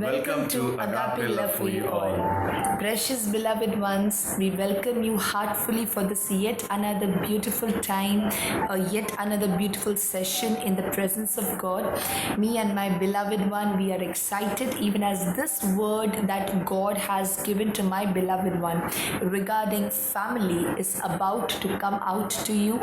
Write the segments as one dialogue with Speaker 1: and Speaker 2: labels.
Speaker 1: Welcome to Agape Love for you all.
Speaker 2: Precious beloved ones, we welcome you heartfully for this yet another beautiful time, yet another beautiful session in the presence of God. Me and my beloved one, we are excited even as this word that God has given to my beloved one regarding family is about to come out to you.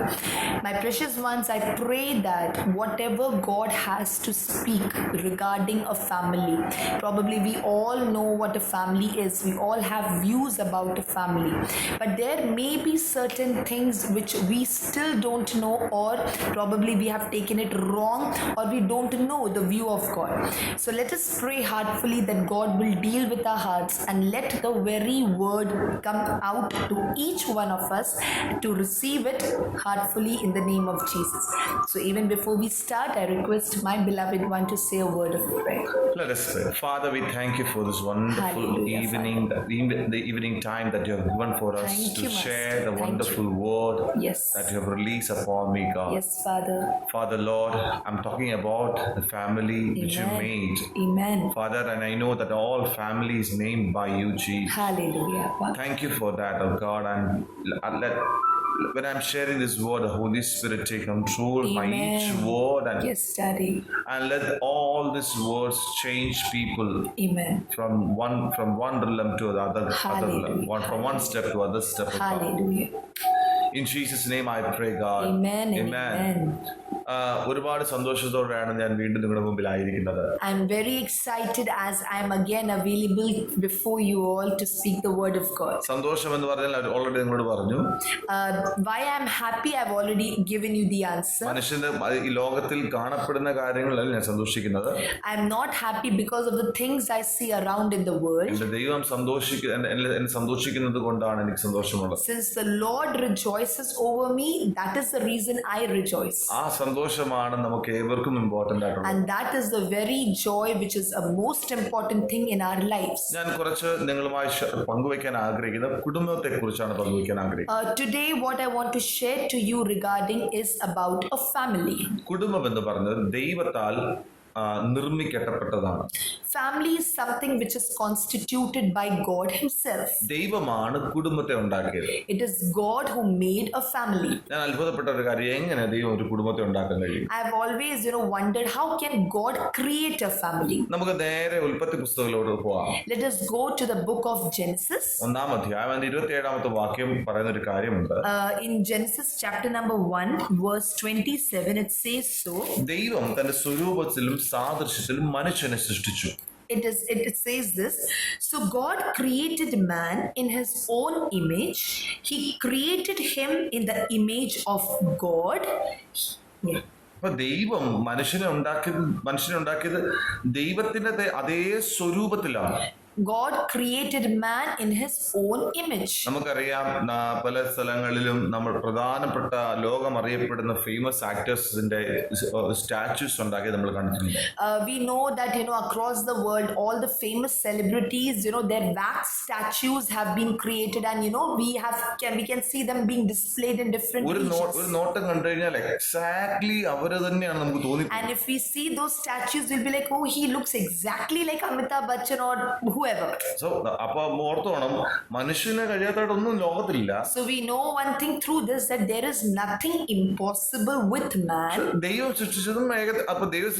Speaker 2: My precious ones, I pray that whatever God has to speak regarding a family, probably we all know what a family is. We all have views about a family. But there may be certain things which we still don't know, or probably we have taken it wrong, or we don't know the view of God. So let us pray heartfully that God will deal with our hearts and let the very word come out to each one of us to receive it heartfully in the name of Jesus. So even before we start, I request my beloved one to say a word of prayer.
Speaker 1: Let us pray. Father, we thank you for this wonderful
Speaker 2: Hallelujah,
Speaker 1: evening, the evening time that you have given for us
Speaker 2: Thank
Speaker 1: to
Speaker 2: you, Master.
Speaker 1: share the
Speaker 2: Thank
Speaker 1: wonderful
Speaker 2: you.
Speaker 1: word
Speaker 2: Yes.
Speaker 1: that you have released upon me, God.
Speaker 2: Yes, Father.
Speaker 1: Father, Lord, I'm talking about the family which you
Speaker 2: Amen.
Speaker 1: made.
Speaker 2: Amen.
Speaker 1: Father, and I know that all family is named by you, Jesus.
Speaker 2: Hallelujah, Father.
Speaker 1: Thank you for that, oh God, and when I'm sharing this word, the Holy Spirit take control by each
Speaker 2: Amen.
Speaker 1: word, and
Speaker 2: Yes, Daddy.
Speaker 1: let all these words change people
Speaker 2: Amen.
Speaker 1: from one realm to the other realm,
Speaker 2: Hallelujah.
Speaker 1: from one step to other step of God.
Speaker 2: Hallelujah.
Speaker 1: In Jesus' name I pray, God.
Speaker 2: Amen and amen.
Speaker 1: ഒരുപാട് സന്തോഷത്തോടെയാണ് ഞാൻ വീണ്ടും നിങ്ങളുടെ മുമ്പിലായിരിക്കുന്നത്.
Speaker 2: I'm very excited as I'm again available before you all to speak the word of God.
Speaker 1: സന്തോഷം എന്ന് പറഞ്ഞാൽ already നിങ്ങളോട് പറഞ്ഞു.
Speaker 2: Why I'm happy, I've already given you the answer.
Speaker 1: മനുഷ്യന്റെ ഈ ലോകത്തിൽ കാണപ്പെടുന്ന കാര്യങ്ങളല്ല ഞാൻ സന്തോഷിക്കുന്നത്.
Speaker 2: I'm not happy because of the things I see around in the world.
Speaker 1: എന്റെ ദൈവം എന്നെ സന്തോഷിക്കുന്നത് കൊണ്ടാണ് എനിക്ക് സന്തോഷമുള്ളത്.
Speaker 2: Since the Lord rejoices over me, that is the reason I rejoice.
Speaker 1: ആ സന്തോഷമാണ് നമുക്ക് ഏവർക്കും ഇമ്പോർട്ടന്റ് ആയിട്ടുള്ളത്.
Speaker 2: And that is the very joy which is a most important thing in our lives.
Speaker 1: ഞാൻ കുറച്ച് നിങ്ങളുമായി പങ്കുവയ്ക്കാൻ ആഗ്രഹിക്കുന്ന കുടുംബത്തെ കുറിച്ചാണ് പങ്കുവയ്ക്കാൻ ആഗ്രഹിക്കുന്നത്.
Speaker 2: Today what I want to share to you regarding is about a family.
Speaker 1: കുടുംബം എന്ന് പറഞ്ഞത് ദൈവത്താൽ നിർമ്മിക്കപ്പെട്ടതാണ്.
Speaker 2: Family is something which is constituted by God himself.
Speaker 1: ദൈവമാണ് കുടുംബത്തെ ഉണ്ടാക്കിയത്.
Speaker 2: It is God who made a family.
Speaker 1: ഞാൻ അത്ഭുതപ്പെട്ട ഒരു കാര്യം, എങ്ങനെ ദൈവം ഒരു കുടുംബത്തെ ഉണ്ടാക്കാൻ കഴിയും?
Speaker 2: I have always wondered how can God create a family.
Speaker 1: നമുക്ക് നേരെ ഉൽപ്പത്തി പുസ്തകത്തിലോട്ട് പോവാം.
Speaker 2: Let us go to the book of Genesis.
Speaker 1: ഒന്നാം അധ്യായം 27ാമത്തെ വാക്യം പറയുന്ന ഒരു കാര്യമുണ്ട്.
Speaker 2: In Genesis chapter number 1 verse 27 it says so.
Speaker 1: ദൈവം തന്റെ സ്വരൂപത്തിലും സാദൃശ്യത്തിലും മനുഷ്യനെ സൃഷ്ടിച്ചു.
Speaker 2: It says this. So God created man in his own image. He created him in the image of God. Yeah.
Speaker 1: അപ്പൊ ദൈവം മനുഷ്യനെ ഉണ്ടാക്കിയത് ദൈവത്തിന്റെ അതേ സ്വരൂപത്തിലാണ്.
Speaker 2: God created man in his own image.
Speaker 1: നമുക്കറിയാം പല സ്ഥലങ്ങളിലും നമ്മൾ പ്രധാനപ്പെട്ട ലോകം അറിയപ്പെടുന്ന ഫേമസ് ആക്ടേഴ്സിന്റെ സ്റ്റാച്യൂസ് ഉണ്ടാക്കി നമ്മൾ കണ്ടിട്ടുണ്ട്.
Speaker 2: We know that across the world all the famous celebrities their wax statues have been created, and we can see them being displayed in different regions.
Speaker 1: ഒരു നോട്ടം കണ്ടു കഴിഞ്ഞാൽ എക്സാക്ട്ലി അവര് തന്നെയാണ് നമുക്ക് തോന്നി.
Speaker 2: And if we see those statues we'll be like, oh, he looks exactly like Amitabh Bachchan or whoever.
Speaker 1: So അപ്പൊ ഓർത്തോണം, മനുഷ്യന് കഴിയാത്തതൊന്നും ലോകത്തില്ല.
Speaker 2: So we know one thing through this, that there is nothing impossible with man.
Speaker 1: ദൈവം സൃഷ്ടിച്ചതും ദൈവം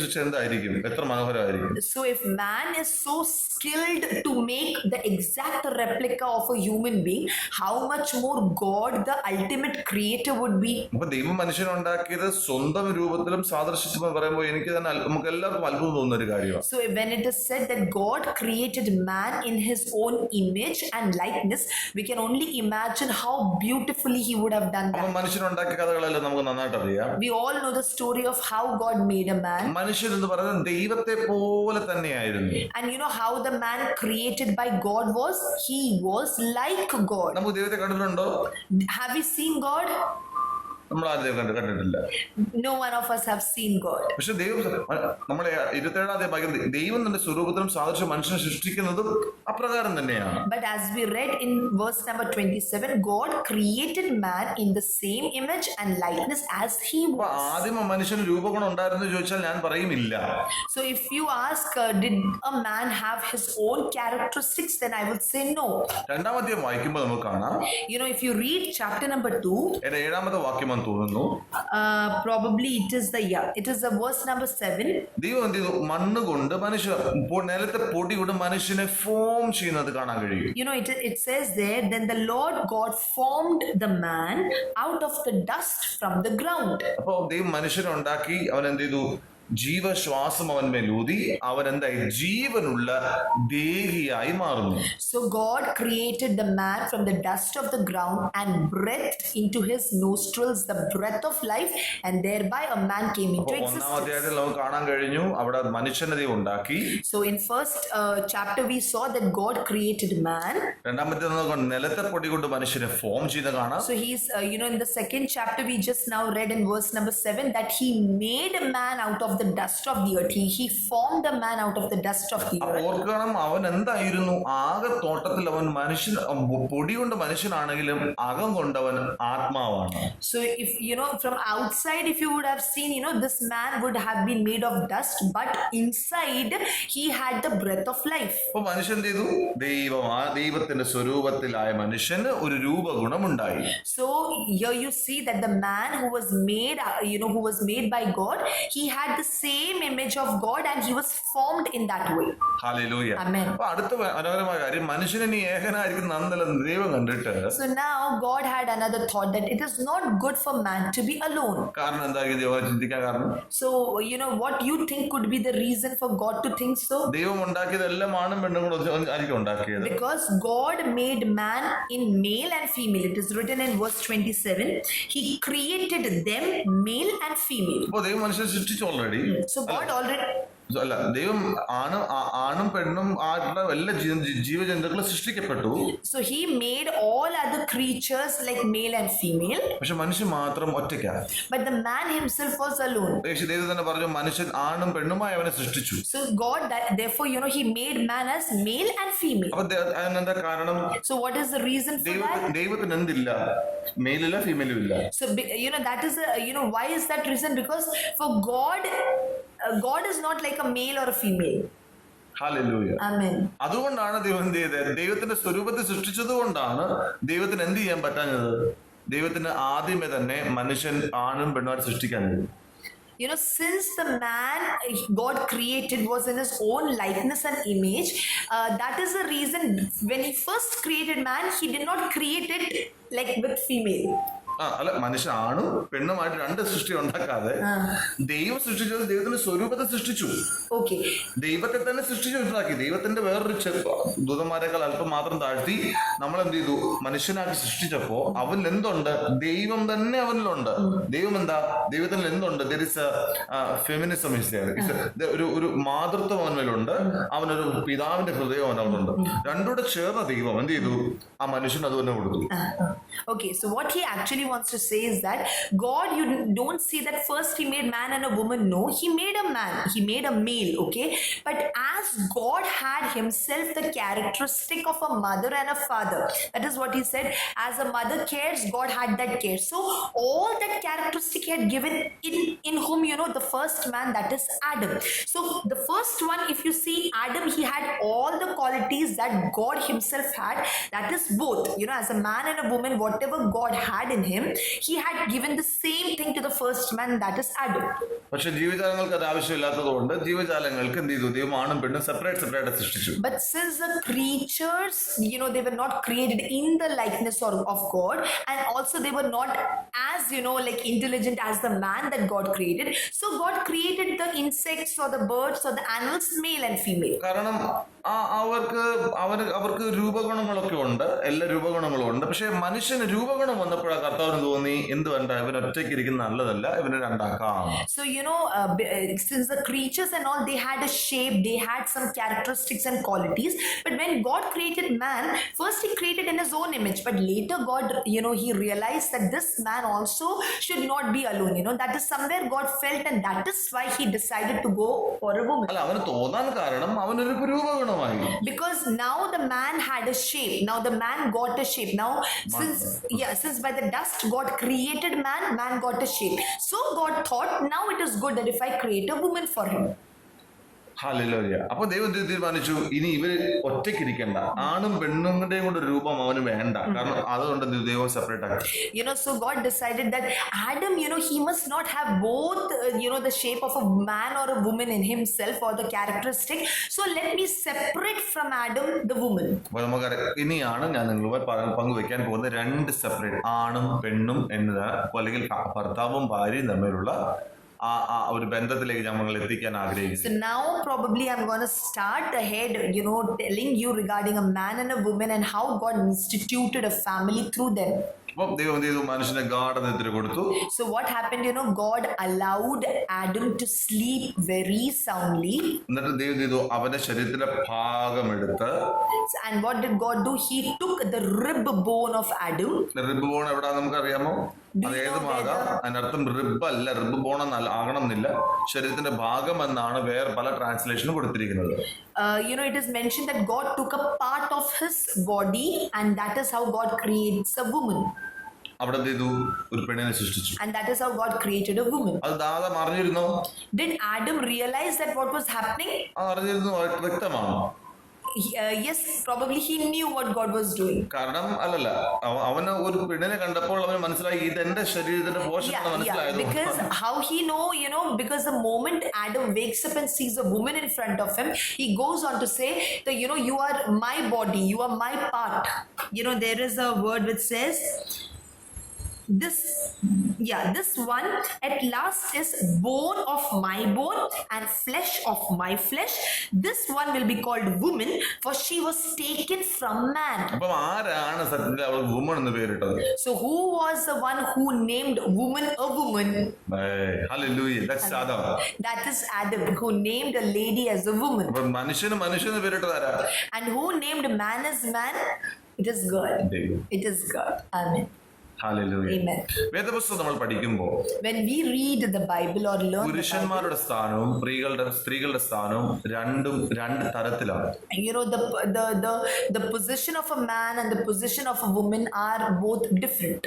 Speaker 1: സൃഷ്ടിച്ചത് എന്തായിരിക്കും? എത്ര മനോഹരമായിരിക്കും.
Speaker 2: So if man is so skilled to make the exact replica of a human being, how much more God, the ultimate creator, would be.
Speaker 1: അപ്പൊ ദൈവം മനുഷ്യനെ ഉണ്ടാക്കിയത് സ്വന്തം രൂപത്തിലും സാദൃശ്യത്തിലും പറയുമ്പോൾ എനിക്ക് തന്നെ നമുക്ക് എല്ലാവർക്കും അത്ഭുതം തോന്നുന്ന ഒരു കാര്യമാണ്.
Speaker 2: So when it is said that God created man in his own image and likeness, we can only imagine how beautifully he would have done that.
Speaker 1: മനുഷ്യൻ ഉണ്ടാക്കിയ കഥകളെല്ലാം നമുക്ക് നന്നായിട്ട് അറിയാം.
Speaker 2: We all know the story of how God made a man.
Speaker 1: മനുഷ്യൻ എന്ന് പറയുന്നത് ദൈവത്തെ പോലെ തന്നെയായിരുന്നു.
Speaker 2: And how the man created by God was? He was like God.
Speaker 1: നമുക്ക് ദൈവത്തെ കണ്ടിട്ടുണ്ടോ?
Speaker 2: Have you seen God?
Speaker 1: നമ്മൾ ആരും കണ്ടിട്ടില്ല.
Speaker 2: No one of us have seen God.
Speaker 1: പക്ഷെ ദൈവം നമ്മളെ 27-ാം വാക്യം ദൈവം തന്റെ സ്വരൂപത്തിലും സാദൃശ്യം മനുഷ്യനെ സൃഷ്ടിക്കുന്നതും അപ്രകാരം തന്നെയാണ്.
Speaker 2: But as we read in verse number 27, God created man in the same image and likeness as he
Speaker 1: അപ്പൊ
Speaker 2: was.
Speaker 1: ആദ്യം മനുഷ്യന് രൂപഗുണം ഉണ്ടായിരുന്നു ചോദിച്ചാൽ ഞാൻ പറയുമില്ല.
Speaker 2: So if you ask, did a man have his own characteristics, then I would say no.
Speaker 1: 2-ാം അധ്യായം വായിക്കുമ്പോൾ നമുക്ക് കാണാം.
Speaker 2: You know, if you read chapter number 2,
Speaker 1: 7-ാമത്തെ വാക്യമെന്ന് തോന്നുന്നു.
Speaker 2: probably it is the verse number 7.
Speaker 1: ദൈവം എന്ത് ചെയ്തു? മണ്ണ് കൊണ്ട് നിലത്തെ പൊടി കൊണ്ട് മനുഷ്യനെ ഫോം ചെയ്യുന്നത് കാണാൻ കഴിയും.
Speaker 2: You know, it says there, then the Lord God formed the man out of the dust from the ground.
Speaker 1: അപ്പൊ ദൈവം മനുഷ്യനെ ഉണ്ടാക്കി, അവൻ എന്ത് ചെയ്തു? ജീവശ്വാസം അവൻ മേലൂതി, അവൻ എന്തായി? ജീവനുള്ള ദേഹിയായി മാറുന്നു.
Speaker 2: So God created the man from the dust of the ground and breathed into his nostrils the breath of life, and thereby a man came into
Speaker 1: 1-ാം
Speaker 2: existence.
Speaker 1: അധ്യായത്തിൽ നമുക്ക് കാണാൻ കഴിഞ്ഞു അവിടെ മനുഷ്യനെ ദൈവം ഉണ്ടാക്കി.
Speaker 2: So in first chapter we saw that God created man.
Speaker 1: 2-ാമത്തെ നമുക്ക് നിലത്തെ പൊടി കൊണ്ട് മനുഷ്യനെ ഫോം ചെയ്ത് കാണാം.
Speaker 2: So he's in the second chapter we just now read in verse number 7 that he made a man out of the dust of the earth. He formed a man out of the dust of the earth.
Speaker 1: ഓർക്കണം, അവൻ എന്തായിരുന്നു? ആകെ തോട്ടത്തിൽ അവൻ മനുഷ്യൻ, പൊടി കൊണ്ട് മനുഷ്യനാണെങ്കിലും അകം കൊണ്ടവൻ ആത്മാവാണ്.
Speaker 2: So if from outside, if you would have seen, this man would have been made of dust, but inside he had the breath of life.
Speaker 1: അപ്പൊ മനുഷ്യൻ എന്ത് ചെയ്തു? ദൈവത്തിന്റെ സ്വരൂപത്തിലായ മനുഷ്യന് ഒരു രൂപഗുണമുണ്ടായി.
Speaker 2: So here you see that the man who was made by God, he had the same image of God and he was formed in that way.
Speaker 1: Hallelujah.
Speaker 2: Amen.
Speaker 1: അപ്പൊ അടുത്ത മനോഹരമായ കാര്യം, മനുഷ്യനെ നീ ഏകനായിരിക്കും നന്നല്ലെന്ന് ദൈവം കണ്ടിട്ട്.
Speaker 2: So now God had another thought that it is not good for man to be alone.
Speaker 1: കാരണം എന്തായിരിക്കും ദൈവം ചിന്തിക്കാൻ കാരണം?
Speaker 2: So what you think could be the reason for God to think so?
Speaker 1: ദൈവം ഉണ്ടാക്കിയതെല്ലാം ആണും പെണ്ണും കൂടെ ആയിരിക്കും ഉണ്ടാക്കിയത്.
Speaker 2: Because God made man in male and female. It is written in verse 27. He created them male and female.
Speaker 1: അപ്പൊ ദൈവം മനുഷ്യനെ സൃഷ്ടിച്ചു ഓൾറെഡി.
Speaker 2: So God already
Speaker 1: അല്ല, ദൈവം ആണും പെണ്ണും ആയിട്ടുള്ള എല്ലാ ജീവജന്തുക്കളും സൃഷ്ടിക്കപ്പെട്ടു.
Speaker 2: So he made all other creatures like male and female.
Speaker 1: പക്ഷെ മനുഷ്യൻ മാത്രം ഒറ്റയ്ക്കാണ്.
Speaker 2: But the man himself was alone.
Speaker 1: ദൈവം തന്നെ പറഞ്ഞു, മനുഷ്യൻ ആണും പെണ്ണുമായി അവനെ സൃഷ്ടിച്ചു.
Speaker 2: So God therefore he made man as male and female.
Speaker 1: അപ്പൊ അതിനെന്താ കാരണം?
Speaker 2: So what is the reason for that?
Speaker 1: ദൈവത്തിന് എന്തില്ല? മെയിലില്ല, ഫീമെയിലും ഇല്ല.
Speaker 2: So that is why is that reason? Because for God is not like a male or a female.
Speaker 1: Hallelujah.
Speaker 2: Amen.
Speaker 1: അതുകൊണ്ടാണ് ദൈവം എന്ത് ചെയ്തത്? ദൈവത്തിന്റെ സ്വരൂപത്തെ സൃഷ്ടിച്ചത് കൊണ്ടാണ് ദൈവത്തിന് എന്ത് ചെയ്യാൻ പറ്റാഞ്ഞത്? ദൈവത്തിന് ആദ്യമേ തന്നെ മനുഷ്യൻ ആണും പെണ്ണുമായിട്ട് സൃഷ്ടിക്കാൻ കഴിയും.
Speaker 2: Since the man God created was in his own likeness and image, that is the reason when he first created man, he did not create it like with female.
Speaker 1: അല്ല, മനുഷ്യൻ ആണും പെണ്ണുമായിട്ട് രണ്ട് സൃഷ്ടി ഉണ്ടാക്കാതെ ദൈവം സൃഷ്ടിച്ചത് ദൈവത്തിന്റെ സ്വരൂപത്തെ സൃഷ്ടിച്ചു.
Speaker 2: Okay.
Speaker 1: ദൈവത്തെ തന്നെ സൃഷ്ടിച്ചുണ്ടാക്കി. ദൈവത്തിന്റെ വേറൊരു ദൂതന്മാരെക്കാൾ അല്പം മാത്രം താഴ്ത്തി നമ്മൾ എന്ത് ചെയ്തു? മനുഷ്യനാക്കി സൃഷ്ടിച്ചപ്പോ അവനിൽ എന്തുണ്ട്? ദൈവം തന്നെ അവനിലുണ്ട്. ദൈവം എന്താ? ദൈവത്തിൽ എന്തുണ്ട്? there is a feminism is there. ഒരു മാതൃത്വം അവനിലുണ്ട്. അവനൊരു പിതാവിന്റെ ഹൃദയം അവനുണ്ട്. രണ്ടുകൂടെ ചേർന്ന ദൈവം എന്ത് ചെയ്തു? ആ മനുഷ്യൻ അത് തന്നെ കൊടുത്തു.
Speaker 2: Okay, so what he actually wants to say is that God, you don't see that first he made man and a woman. No, he made a man, he made a male. Okay, but as God had himself the characteristic of a mother and a father, that is what he said, as a mother cares, God had that care. So all that characteristic he had given in whom the first man, that is Adam. So the first one, if you see Adam, he had all the qualities that God himself had, that is both as a man and a woman, whatever God had in him, he had given the same thing to the first man, that is Adam.
Speaker 1: പക്ഷെ ജീവജാലങ്ങൾക്ക് അത് ആവശ്യമില്ലാത്തതുകൊണ്ട് ജീവജാലങ്ങൾക്ക് എന്ത് ചെയ്തു? ദൈവം ആണും പെണ്ണും separate സൃഷ്ടിച്ചു.
Speaker 2: But since the creatures, they were not created in the likeness of God, and also they were not as like intelligent as the man that God created, so God created the insects or the birds or the animals male and female.
Speaker 1: കാരണം അവർക്ക് രൂപഗുണങ്ങളൊക്കെ ഉണ്ട്, എല്ലാ രൂപഗുണങ്ങളും ഉണ്ട്. പക്ഷെ മനുഷ്യന് രൂപഗുണം വന്നപ്പോഴാണ് കർത്താവിന് തോന്നി എന്ത് വേണ്ട, ഇവൻ ഒറ്റയ്ക്ക് ഇരിക്കുന്ന നല്ലതല്ല, ഇവനെ രണ്ടാക്കാം.
Speaker 2: So since the creatures and all, they had a shape, they had some characteristics and qualities, but when God created man, first he created in his own image, but later God, he realized that this man also should not be alone. That is somewhere God felt, and that is why he decided to go for a woman.
Speaker 1: അല്ല, അവന് തോന്നാൻ കാരണം അവനൊരു രൂപഗുണമായി.
Speaker 2: Because now the man had a shape. Now the man got a shape. Now since by the dust God created man got a shape. So God thought, now it is good that if I create a woman for him.
Speaker 1: Hallelujah. അപ്പൊ ദൈവം തീരുമാനിച്ചു, ഇനി ഇവര് ഒറ്റയ്ക്കിരിക്കണ്ട, ആണും പെണ്ണുങ്ങളുടെയും കൂടെ രൂപം അവന് വേണ്ട, കാരണം അതുകൊണ്ട് ദൈവം സെപ്പറേറ്റ് ആക്കി.
Speaker 2: So God decided that Adam, he must not have both, the shape of a man or a woman in himself or the characteristic. So let me separate from Adam the woman.
Speaker 1: അപ്പൊ നമുക്കറിയാം, ഇനിയാണ് ഞാൻ നിങ്ങളുമായി പങ്കുവെക്കാൻ പോകുന്ന രണ്ട് separate, ആണും പെണ്ണും എന്നത്, അല്ലെങ്കിൽ ഭർത്താവും ഭാര്യയും തമ്മിലുള്ള ഒരു ബന്ധത്തിലേക്ക് നമ്മൾ എത്തിക്കാൻ ആഗ്രഹിക്കുന്നു.
Speaker 2: So now probably I'm going to start ahead, telling you regarding a man and a woman and how God instituted a family through them.
Speaker 1: അപ്പം ദൈവം എന്ത് ചെയ്തു? മനുഷ്യനെ ഗാഠനിദ്ര കൊടുത്തു.
Speaker 2: So what happened, God allowed Adam to sleep very soundly.
Speaker 1: എന്നിട്ട് ദൈവം ചെയ്തു, അവന്റെ ശരീരത്തിന്റെ ഭാഗമെടുത്ത്.
Speaker 2: And what did God do? He took the rib bone of Adam.
Speaker 1: Rib bone എവിടാ നമുക്കറിയാമോ? അതേതുമാകാം. അതിനർത്ഥം റിബ് അല്ല, റിബ് ബോൺ ആകണം എന്നില്ല, ശരീരത്തിന്റെ ഭാഗം എന്നാണ് വേറെ പല ട്രാൻസ്ലേഷനും കൊടുത്തിരിക്കുന്നത്.
Speaker 2: It is mentioned that God took a part of his body, and that is how God creates a woman.
Speaker 1: അവിടെ എന്ത് ചെയ്തു? ഒരു പെണ്ണിനെ സൃഷ്ടിച്ചു.
Speaker 2: And that is how God created a woman.
Speaker 1: അത് ദാദം അറിഞ്ഞിരുന്നോ?
Speaker 2: Did Adam realize that what was happening?
Speaker 1: അറിഞ്ഞിരുന്നു, വ്യക്തമാണ്.
Speaker 2: Yes, probably he knew what God was doing.
Speaker 1: കാരണം അല്ലല്ല, അവന് ഒരു പെണ്ണിനെ കണ്ടപ്പോൾ അവന് മനസ്സിലായി, ഇതെന്റെ ശരീരത്തിന്റെ പോഷണം മനസ്സിലായത്.
Speaker 2: Because how he know, because the moment Adam wakes up and sees a woman in front of him, he goes on to say that, you are my body, you are my part. There is a word which says, this one at last is bone of my bone and flesh of my flesh. This one will be called woman, for she was taken from man.
Speaker 1: അപ്പം ആരാണ് സത്യത്തിൽ അവൾ woman എന്ന് പേരിട്ടത്?
Speaker 2: So who was the one who named woman a woman?
Speaker 1: Hallelujah, that's Adam.
Speaker 2: That is Adam, who named a lady as a woman.
Speaker 1: അപ്പം മനുഷ്യന് പേരിട്ടത് ആരാ?
Speaker 2: And who named man as man? It is God. It is God. Amen.
Speaker 1: Hallelujah.
Speaker 2: Amen.
Speaker 1: വേദപുസ്തകം നമ്മൾ പഠിക്കുമ്പോൾ
Speaker 2: when we read the Bible or learn
Speaker 1: പുരുഷന്മാരുടെ സ്ഥാനവും സ്ത്രീകളുടെ സ്ഥാനവും രണ്ട് തരത്തിലാണ്.
Speaker 2: The position of a man and the position of a woman are both different.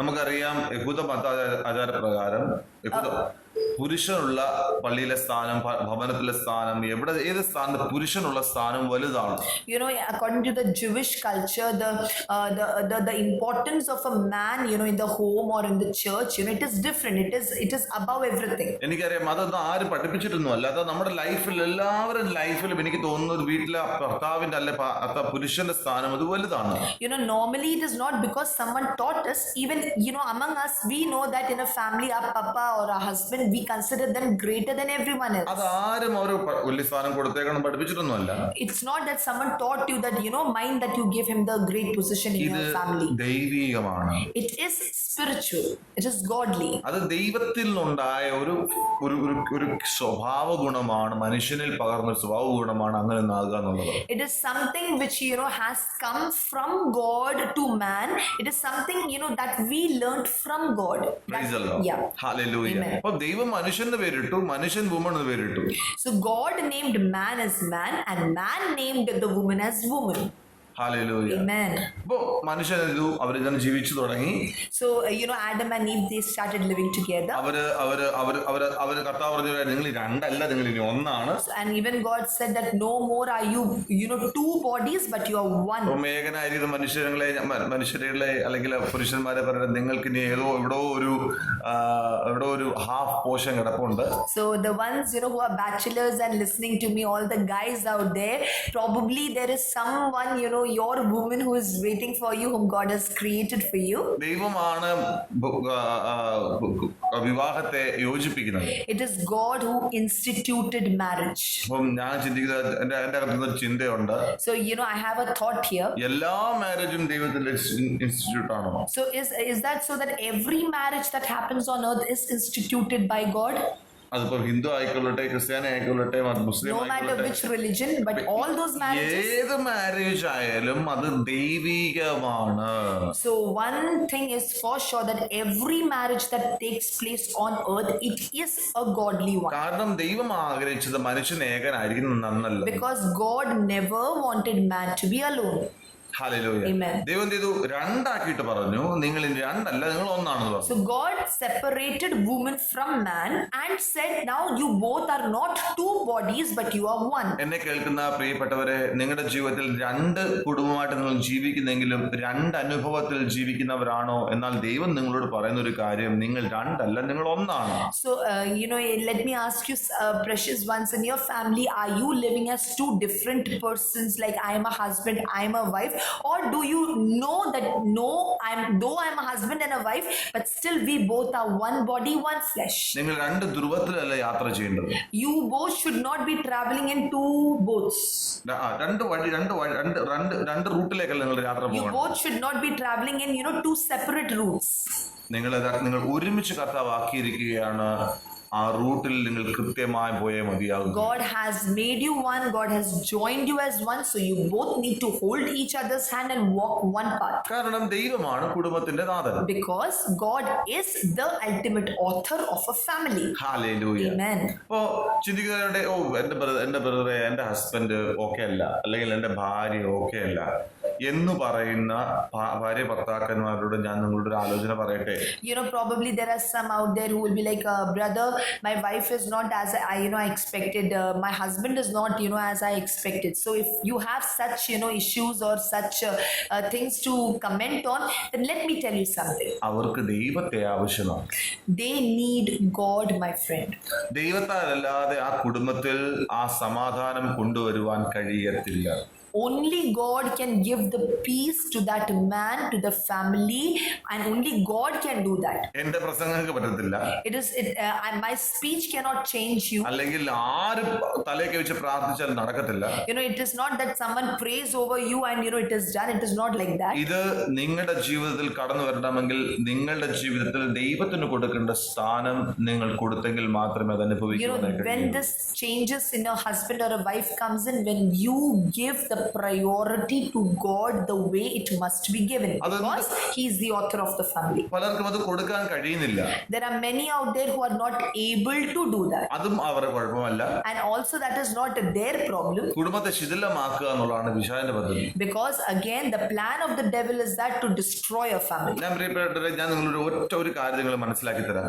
Speaker 1: നമുക്കറിയാം, യഹൂദ മത ആചാരപ്രകാരം പുരുഷനുള്ള പള്ളിയിലെ സ്ഥാനം, ഭവനത്തിലെ സ്ഥാനം, ഏത് സ്ഥാനത്ത് പുരുഷനുള്ള സ്ഥാനം വലുതാണ്.
Speaker 2: According to the Jewish culture, the importance of a man, in the home or in the church, it is different. It is above everything.
Speaker 1: എനിക്കറിയാം, അതൊന്നും ആരും പഠിപ്പിച്ചിട്ടൊന്നും അല്ല. അത് നമ്മുടെ ലൈഫിൽ, എല്ലാവരുടെ ലൈഫിലും എനിക്ക് തോന്നുന്നത് വീട്ടിലെ ഭർത്താവിന്റെ അല്ലെ പുരുഷന്റെ സ്ഥാനം അത് വലുതാണ്.
Speaker 2: Normally it is not because someone taught us. Even among us, we know that in a family, our papa or our husband, we consider them greater than everyone else.
Speaker 1: അതാരും ഒരു വലിയ സ്ഥാനം കൊടുത്തേക്കണം പഠിപ്പിച്ചിട്ടൊന്നുമല്ല.
Speaker 2: It's not that someone taught you that mind that you give him the great position in your family.
Speaker 1: ഇത് ദൈവികമാണ്.
Speaker 2: It is spiritual. It is godly.
Speaker 1: അത് ദൈവത്തിൽ നിന്നുണ്ടായ ഒരു സ്വഭാവ ഗുണമാണ്, മനുഷ്യനിൽ പകർന്ന ഒരു സ്വഭാവ ഗുണമാണ് അങ്ങനെ ആകുക എന്നുള്ളത്.
Speaker 2: It is something which has come from God to man. It is something that we learned from God.
Speaker 1: Praise the Lord.
Speaker 2: Yeah.
Speaker 1: Hallelujah. അപ്പോൾ ദൈവം മനുഷ്യന്റെ പേരിട്ടു, മനുഷ്യൻ വുമൺ എന്ന് പേരിട്ടു.
Speaker 2: So God named man as man and man named the woman as woman.
Speaker 1: Hallelujah.
Speaker 2: Amen.
Speaker 1: അപ്പോൾ മനുഷ്യൻ അവരിങ്ങനെ ജീവിച്ചു തുടങ്ങി.
Speaker 2: So Adam and Eve, they started living together.
Speaker 1: അവര് കർത്താവ് പറഞ്ഞു, നിങ്ങൾ രണ്ടല്ല, നിങ്ങൾ ഇനി ഒന്നാണ്.
Speaker 2: And even God said that no more are you two bodies, but you are one.
Speaker 1: ഏകനായിരിക്കുന്ന മനുഷ്യരെ അല്ലെങ്കിൽ പുരുഷന്മാരെ പറയുന്നത്, നിങ്ങൾക്ക് ഇനി എവിടോ ഒരു ഹാഫ് പോർഷൻ കിടപ്പുണ്ട്.
Speaker 2: So the ones who are bachelors and listening to me, all the guys out there, probably there is someone your woman who is waiting for you, whom God has created for you.
Speaker 1: ദൈവമാണ് വിവാഹത്തെ യോജിപ്പിക്കുന്നത്.
Speaker 2: It is God who instituted marriage.
Speaker 1: അപ്പം ഞാൻ ചിന്തിക്കുന്നത് എന്റെ അകത്തുനിന്ന് ഒരു ചിന്തയുണ്ട്.
Speaker 2: So I have a thought here.
Speaker 1: എല്ലാ മാരേജും ദൈവത്തിന്റെ ഇൻസ്റ്റിറ്റ്യൂട്ട് ആണോ?
Speaker 2: So is that so that every marriage that happens on earth is instituted by God?
Speaker 1: അതിപ്പോ ഹിന്ദു ആയിക്കൊള്ളട്ടെ, ക്രിസ്ത്യാനി ആയിക്കൊള്ളട്ടെ, മുസ്ലിം
Speaker 2: No matter
Speaker 1: ആയിക്കൊള്ളട്ടെ,
Speaker 2: which religion, but all those marriages.
Speaker 1: ഏത് മാരേജ് ആയാലും അത് ദൈവികമാണ്.
Speaker 2: So one thing is for sure, that every marriage that takes place on earth, it is a godly one.
Speaker 1: കാരണം ദൈവം ആഗ്രഹിച്ചത് മനുഷ്യൻ ഏകനായിരിക്കും നന്നല്ല.
Speaker 2: Because God never wanted man to be alone.
Speaker 1: Hallelujah.
Speaker 2: Amen.
Speaker 1: ദൈവം ചെയ്തു രണ്ടാക്കിയിട്ട് പറഞ്ഞു, നിങ്ങൾ ഇനി രണ്ടല്ല, നിങ്ങൾ ഒന്നാണെന്ന് പറഞ്ഞു.
Speaker 2: So God separated woman from man and said, now you both are not two bodies, but you are one.
Speaker 1: എന്നെ കേൾക്കുന്ന പ്രിയപ്പെട്ടവരെ, നിങ്ങളുടെ ജീവിതത്തിൽ രണ്ട് കുടുംബമായിട്ട് നിങ്ങൾ ജീവിക്കുന്നെങ്കിലും രണ്ട് അനുഭവത്തിൽ ജീവിക്കുന്നവരാണോ? എന്നാൽ ദൈവം നിങ്ങളോട് പറയുന്ന ഒരു കാര്യം, നിങ്ങൾ രണ്ടല്ല, നിങ്ങൾ ഒന്നാണ്.
Speaker 2: So let me ask you, precious ones, in your family, are you living as two different persons, like I am a husband, I am a wife? Or do you know that though I'm a husband and a wife, but still we both are one body, one flesh?
Speaker 1: നിങ്ങൾ രണ്ട് ധ്രുവത്തിലല്ല യാത്ര ചെയ്യേണ്ടത്.
Speaker 2: You both should not be traveling in two boats.
Speaker 1: രണ്ട് റൂട്ടിലേക്കല്ല നിങ്ങൾ യാത്ര
Speaker 2: You
Speaker 1: പോകണം.
Speaker 2: both should not be traveling in two separate routes.
Speaker 1: നിങ്ങൾ ഒരുമിച്ച് കർത്താവ് ആക്കിയിരിക്കുകയാണ്. ആ റൂട്ടിൽ നിങ്ങൾ കൃത്യമായി പോയേ മതിയാകും.
Speaker 2: God has made you one. God has joined you as one. So you both need to hold each other's hand and walk one path.
Speaker 1: കാരണം ദൈവമാണ് കുടുംബത്തിന്റെ നാഥൻ.
Speaker 2: Because God is the ultimate author of a family.
Speaker 1: Hallelujah.
Speaker 2: Amen.
Speaker 1: അപ്പോ ചിന്തിക്കുന്നവരുടെ എന്റെ ബ്രദറെ, എന്റെ husband okay അല്ല, അല്ലെങ്കിൽ എന്റെ ഭാര്യ ഓക്കെ അല്ല എന്ന് പറയുന്ന ഭാര്യ ഭർത്താക്കന്മാരോട് ഞാൻ നിങ്ങളുടെ ഒരു ആലോചന പറയട്ടെ.
Speaker 2: Probably there are some out there who will be like, brother, my wife is not as I expected, my husband is not as I expected. So if you have such issues or such things to comment on, then let me tell you something.
Speaker 1: അവർക്ക് ദൈവത്തെ ആവശ്യമാണ്.
Speaker 2: They need God, my friend.
Speaker 1: ദൈവത്താലല്ലാതെ ആ കുടുംബത്തിൽ ആ സമാധാനം കൊണ്ടുവരുവാൻ കഴിയത്തില്ല.
Speaker 2: Only God can give the peace to that man, to the family, and only God can do that.
Speaker 1: എന്റെ പ്രസംഗങ്ങൾക്ക് പറ്റത്തില്ല.
Speaker 2: My speech cannot change you.
Speaker 1: അല്ലെങ്കിൽ ആര് തലയൊക്കെ വെച്ച് പ്രാർത്ഥിച്ചാൽ നടക്കത്തില്ല.
Speaker 2: It is not that someone prays over you and it is done. It is not like that.
Speaker 1: ഇത് നിങ്ങളുടെ ജീവിതത്തിൽ കടന്നു വരണമെങ്കിൽ നിങ്ങളുടെ ജീവിതത്തിൽ ദൈവത്തിന് കൊടുക്കേണ്ട സ്ഥാനം നിങ്ങൾ കൊടുത്തെങ്കിൽ മാത്രമേ അത് അനുഭവിക്കാൻ കഴിയൂ.
Speaker 2: When this changes in a husband or a wife comes in, when you give the priority to God the way it must be given, because He is the author of the family.
Speaker 1: പലർക്കും അത് കൊടുക്കാൻ കഴിയുന്നില്ല.
Speaker 2: There are many out there who are not able to do that.
Speaker 1: അതും അവരുടെ കുഴപ്പമല്ല.
Speaker 2: And also that is not their problem.
Speaker 1: കുടുംബത്തെ ശിഥിലമാക്കുക എന്നുള്ളതാണ് പിശാചിന്റെ പദ്ധതി.
Speaker 2: Because again the plan of the devil is that to destroy a family.
Speaker 1: ഞാൻ പ്രിയപ്പെട്ടവരെ, ഞാൻ നിങ്ങളോട് ഒരു കാര്യം നിങ്ങൾ മനസ്സിലാക്കി തരാം.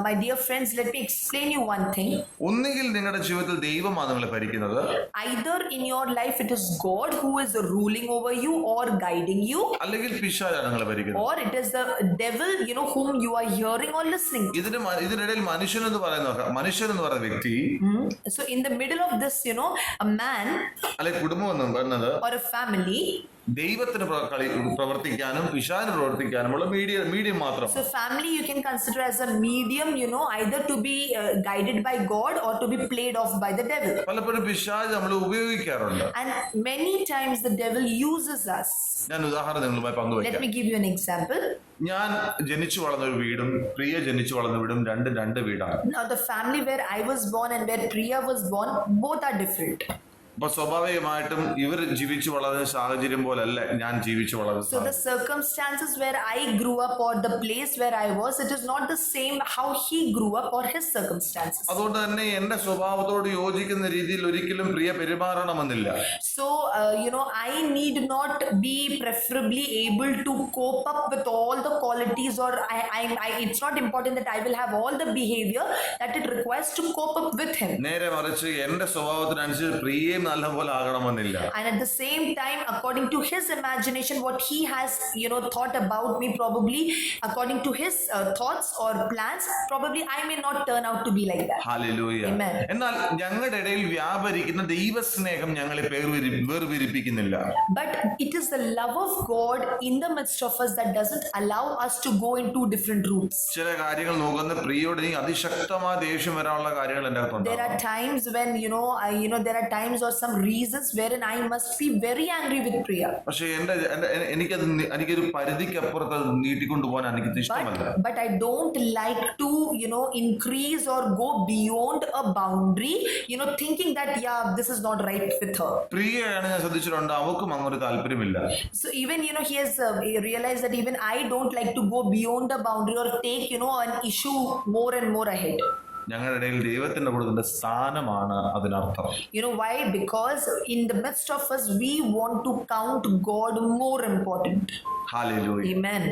Speaker 2: My dear friends, let me explain you one thing.
Speaker 1: ഒന്നുകിൽ നിങ്ങളുടെ ജീവിതത്തിൽ ദൈവമാണ് നിങ്ങളെ ഭരിക്കുന്നത്.
Speaker 2: Either in your life it is God who is ruling over you or guiding you,
Speaker 1: അല്ലെങ്കിൽ പിശാചാണ് നിങ്ങളെ ഭരിക്കുന്നത്.
Speaker 2: or it is the devil whom you are hearing or listening to.
Speaker 1: ഇതിനിടയിൽ മനുഷ്യൻ എന്ന് പറയുന്ന വ്യക്തി,
Speaker 2: So in the middle of this a man
Speaker 1: അല്ലെങ്കിൽ കുടുംബം എന്ന് പറയുന്നത്
Speaker 2: or a family,
Speaker 1: ദൈവത്തിന് പ്രവർത്തിക്കാനും പിശാചിന് പ്രവർത്തിക്കാനുമുള്ള മീഡിയം മാത്രം.
Speaker 2: So family you can consider as a medium, either to be guided by God or to be played off by the devil.
Speaker 1: പലപ്പോഴും പിശാച് നമ്മൾ ഉപയോഗിക്കാറുണ്ട്.
Speaker 2: And many times the devil uses us.
Speaker 1: ഞാൻ ഉദാഹരണം നിങ്ങളുമായി പങ്കുവയ്ക്കാം.
Speaker 2: Let me give you an example.
Speaker 1: ഞാൻ ജനിച്ചു വളർന്ന ഒരു വീടും പ്രിയ ജനിച്ചു വളർന്ന വീടും രണ്ട് വീടാണ്.
Speaker 2: Now the family where I was born and where Priya was born, both are different.
Speaker 1: അപ്പൊ സ്വാഭാവികമായിട്ടും ഇവർ ജീവിച്ചു വളർന്ന സാഹചര്യം പോലല്ല ഞാൻ ജീവിച്ചു വളർന്നത്.
Speaker 2: So the circumstances where I grew up or the place where I was, it is not the same how he grew up or his circumstances.
Speaker 1: അതുകൊണ്ട് തന്നെ എന്റെ സ്വഭാവത്തോട് യോജിക്കുന്ന രീതിയിൽ ഒരിക്കലും പ്രിയ പെരുമാറണമെന്നില്ല.
Speaker 2: So I need not be preferably able to cope up with all the qualities, or it's not important that I will have all the behavior that it requires to cope up with him.
Speaker 1: നേരെ മറിച്ച് എന്റെ സ്വഭാവത്തിനനുസരിച്ച് പ്രിയയും നല്ല പോലെ ആകണമെന്നില്ല.
Speaker 2: And at the same time, according to his imagination, what he has, thought about me, probably according to his thoughts or plans, probably I may not turn out to be like that.
Speaker 1: Hallelujah.
Speaker 2: Amen.
Speaker 1: എന്നാൽ ഞങ്ങളുടെ ഇടയിൽ വ്യാപരിക്കുന്ന ദൈവസ്നേഹം ഞങ്ങളെ വേർപിരിപ്പിക്കുന്നില്ല.
Speaker 2: But it is the love of God in the midst of us that doesn't allow us to go in two different routes.
Speaker 1: ചില കാര്യങ്ങൾ നോക്കുന്ന പ്രിയോട് നീ അതിശക്തമായ ദേഷ്യം വരാനുള്ള കാര്യങ്ങൾ എൻ്റെ അകത്തുണ്ട്.
Speaker 2: There are times when there are times or some reasons wherein I must be very angry with Priya.
Speaker 1: പക്ഷെ എനിക്കൊരു പരിധിക്കപ്പുറത്ത് നീട്ടിക്കൊണ്ടു പോകാൻ എനിക്ക് ഇഷ്ടമല്ല.
Speaker 2: But I don't like to increase or go beyond a boundary, thinking that this is not right with her.
Speaker 1: പ്രിയയാണ് ഞാൻ ശ്രദ്ധിച്ചിട്ടുണ്ട്, അവക്കും അങ്ങനെ താല്പര്യമില്ല.
Speaker 2: So even he has realized that even I don't like to go beyond a boundary or take an issue more and more ahead.
Speaker 1: ഞങ്ങളുടെ ഇടയിൽ ദൈവത്തിന്റെ കൊടുക്കുന്ന സ്ഥാനമാണ് അതിനർത്ഥം.
Speaker 2: Why? Because in the midst of us we want to count God more important.
Speaker 1: Hallelujah.
Speaker 2: Amen.